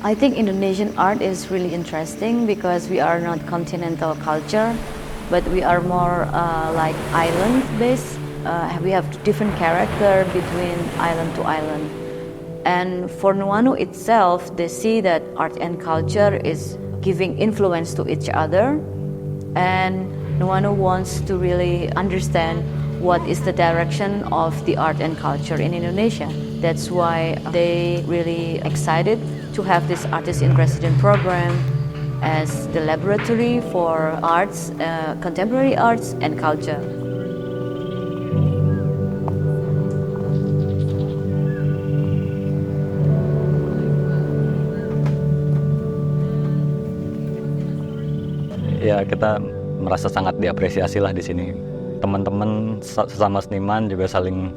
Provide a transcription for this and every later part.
I think Indonesian art is really interesting because we are not continental culture, but we are more like island-based. We have different character between island to island. And for Nuanu itself, they see that art and culture is giving influence to each other. And Nuanu wants to really understand what is the direction of the art and culture in Indonesia. That's why they really excited to have this artist in resident program as the laboratory for arts, contemporary arts and culture. Ya, kita merasa sangat diapresiasi lah di sini. Teman-teman sesama seniman juga saling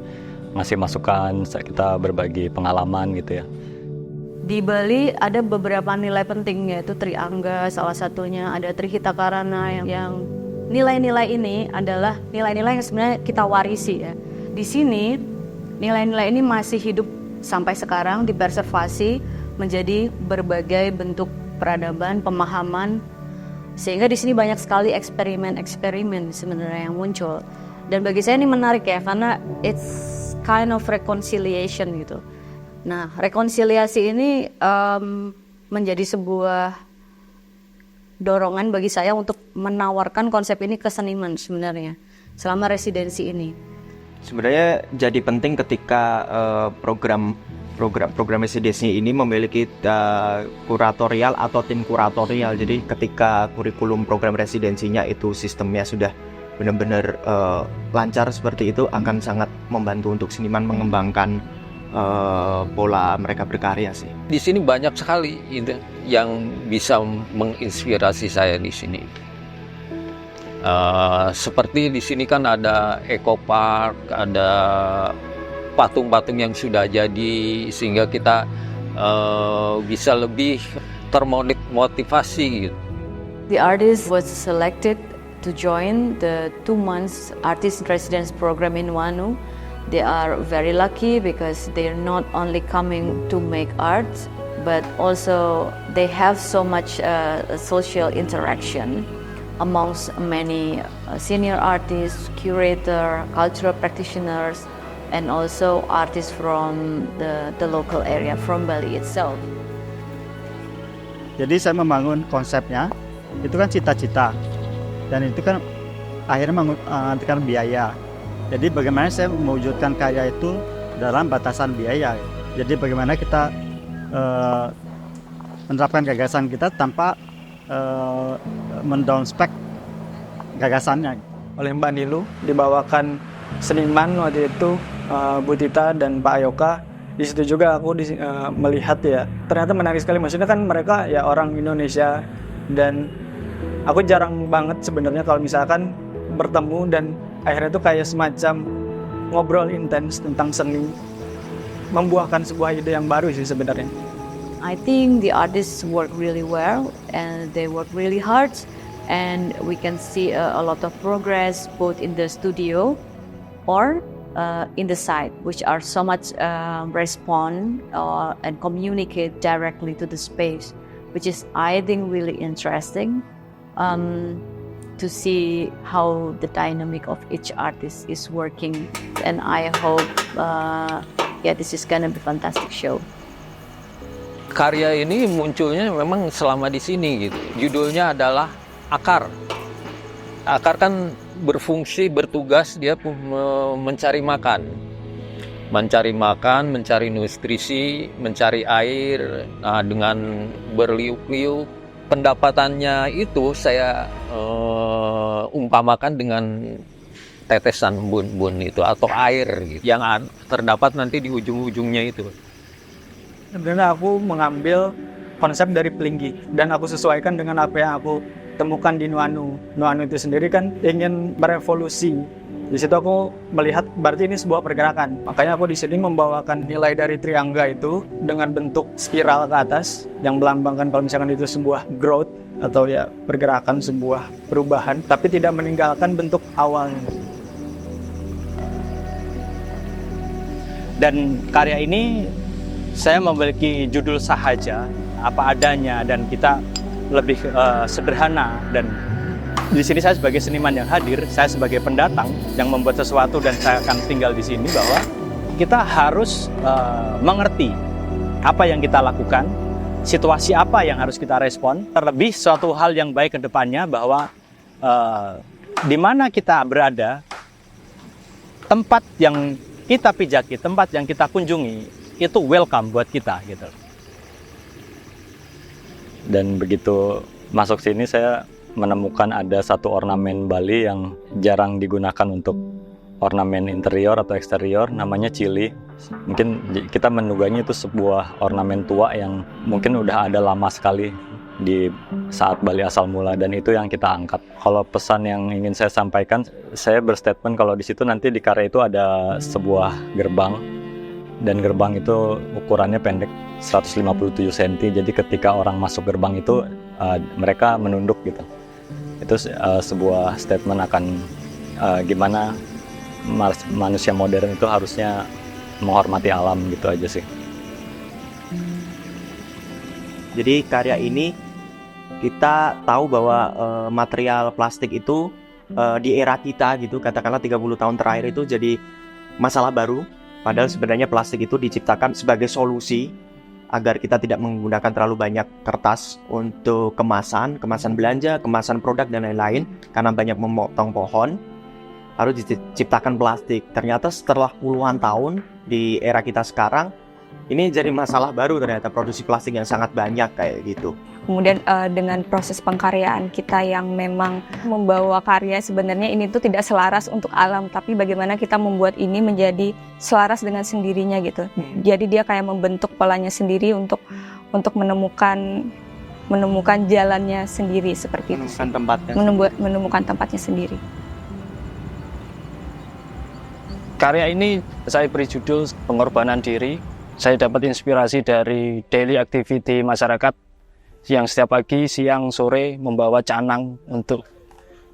ngasih masukan, kita berbagi pengalaman gitu ya. Di Bali ada beberapa nilai penting, yaitu Triangga salah satunya, ada Trihita Karana yang nilai-nilai ini adalah nilai-nilai yang sebenarnya kita warisi ya. Di sini nilai-nilai ini masih hidup sampai sekarang, dipreservasi menjadi berbagai bentuk peradaban, pemahaman, sehingga di sini banyak sekali eksperimen-eksperimen sebenarnya yang muncul. Dan bagi saya ini menarik ya, karena it's kind of reconciliation gitu. Nah, rekonsiliasi ini menjadi sebuah dorongan bagi saya untuk menawarkan konsep ini ke seniman sebenarnya selama residensi ini. Sebenarnya jadi penting ketika program residensi ini memiliki kuratorial atau tim kuratorial. Jadi ketika kurikulum program residensinya itu sistemnya sudah benar-benar lancar seperti itu, akan sangat membantu untuk seniman mengembangkan pola mereka berkarya sih. Di sini banyak sekali yang bisa menginspirasi saya di sini. Seperti di sini kan ada eco park, ada patung-patung yang sudah jadi, sehingga kita bisa lebih termotivasi. The artist was selected to join the 2 months artist residence program in Nuanu. They are very lucky because they're not only coming to make art, but also they have so much social interaction amongst many senior artists, curator, cultural practitioners, and also artists from the local area, from Bali itself. Jadi saya membangun konsepnya, itu kan cita-cita, dan itu kan akhirnya mengantikan biaya. Jadi bagaimana saya mewujudkan karya itu dalam batasan biaya. Jadi bagaimana kita menerapkan gagasan kita tanpa mendownspec gagasannya. Oleh Mbak Nilu dibawakan seniman waktu itu, Bu Tita dan Pak Ayoka. Di situ juga aku melihat ya, ternyata menarik sekali. Maksudnya kan mereka ya orang Indonesia, dan aku jarang banget sebenarnya kalau misalkan bertemu, dan akhirnya itu kayak semacam ngobrol intens tentang seni, membuahkan sebuah ide yang baru sih sebenarnya. I think the artists work really well and they work really hard, and we can see a lot of progress both in the studio or in the site, which are so much respond and communicate directly to the space, which is I think really interesting. To see how the dynamic of each artist is working, and I hope this is gonna be fantastic show. Karya ini munculnya memang selama di sini gitu. Judulnya adalah Akar. Akar kan berfungsi, bertugas dia mencari makan, mencari nutrisi, mencari air. Nah, dengan berliuk-liuk, pendapatannya itu saya umpamakan dengan tetesan bun-bun itu atau air gitu, yang terdapat nanti di ujung-ujungnya itu. Sebenarnya aku mengambil konsep dari Pelinggi dan aku sesuaikan dengan apa yang aku temukan di Nuanu. Nuanu itu sendiri kan ingin berevolusi. Di situ aku melihat berarti ini sebuah pergerakan. Makanya aku di sini membawakan nilai dari Triangga itu dengan bentuk spiral ke atas yang melambangkan kalau misalkan itu sebuah growth atau ya pergerakan, sebuah perubahan, tapi tidak meninggalkan bentuk awalnya. Dan karya ini saya memiliki judul Sahaja. apa adanya dan kita lebih sederhana. Dan di sini saya sebagai seniman yang hadir, saya sebagai pendatang yang membuat sesuatu dan saya akan tinggal di sini, bahwa kita harus mengerti apa yang kita lakukan, situasi apa yang harus kita respon, terlebih suatu hal yang baik ke depannya, bahwa di mana kita berada, tempat yang kita pijaki, tempat yang kita kunjungi, itu welcome buat kita gitu. Dan begitu masuk sini saya menemukan ada satu ornamen Bali yang jarang digunakan untuk ornamen interior atau eksterior, namanya cili. Mungkin kita menduganya itu sebuah ornamen tua yang mungkin udah ada lama sekali di saat Bali asal mula, dan itu yang kita angkat. Kalau pesan yang ingin saya sampaikan, saya berstatement kalau di situ nanti di karya itu ada sebuah gerbang, dan gerbang itu ukurannya pendek 157 cm. Jadi ketika orang masuk gerbang itu mereka menunduk gitu. Itu sebuah statement akan gimana manusia modern itu harusnya menghormati alam, gitu aja sih. Jadi karya ini kita tahu bahwa material plastik itu di era kita gitu, katakanlah 30 tahun terakhir itu jadi masalah baru. Padahal sebenarnya plastik itu diciptakan sebagai solusi agar kita tidak menggunakan terlalu banyak kertas untuk kemasan belanja, kemasan produk dan lain-lain, karena banyak memotong pohon. Harus diciptakan plastik. Ternyata setelah puluhan tahun di era kita sekarang, ini jadi masalah baru ternyata, produksi plastik yang sangat banyak kayak gitu. Kemudian dengan proses pengkaryaan kita yang memang membawa karya, sebenarnya ini tuh tidak selaras untuk alam, tapi bagaimana kita membuat ini menjadi selaras dengan sendirinya gitu. Jadi dia kayak membentuk polanya sendiri untuk menemukan jalannya sendiri, seperti itu. Menemukan tempatnya sendiri. Karya ini saya beri judul Pengorbanan Diri. Saya dapat inspirasi dari daily activity masyarakat yang setiap pagi, siang, sore membawa canang untuk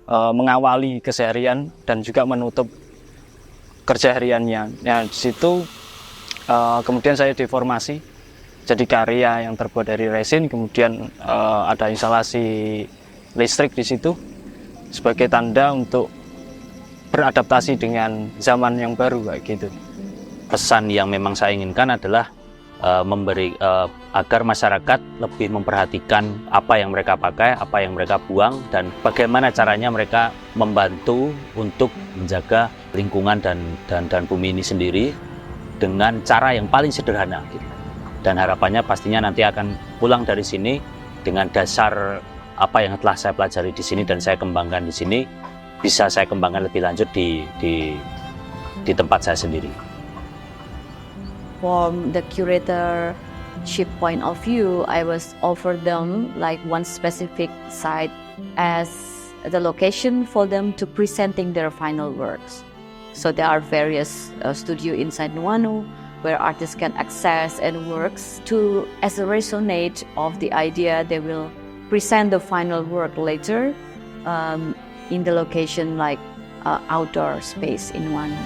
mengawali keseharian dan juga menutup kerja hariannya. Nah, di situ kemudian saya deformasi jadi karya yang terbuat dari resin, kemudian ada instalasi listrik di situ sebagai tanda untuk beradaptasi dengan zaman yang baru kayak gitu. Pesan yang memang saya inginkan adalah memberi agar masyarakat lebih memperhatikan apa yang mereka pakai, apa yang mereka buang, dan bagaimana caranya mereka membantu untuk menjaga lingkungan dan bumi ini sendiri dengan cara yang paling sederhana. Dan harapannya pastinya nanti akan pulang dari sini dengan dasar apa yang telah saya pelajari di sini dan saya kembangkan di sini, bisa saya kembangkan lebih lanjut di tempat saya sendiri. From the curatorship point of view, I was offered them like one specific site as the location for them to presenting their final works. So there are various studio inside Nuanu where artists can access and works to as a resonate of the idea. They will present the final work later in the location like outdoor space in Nuanu.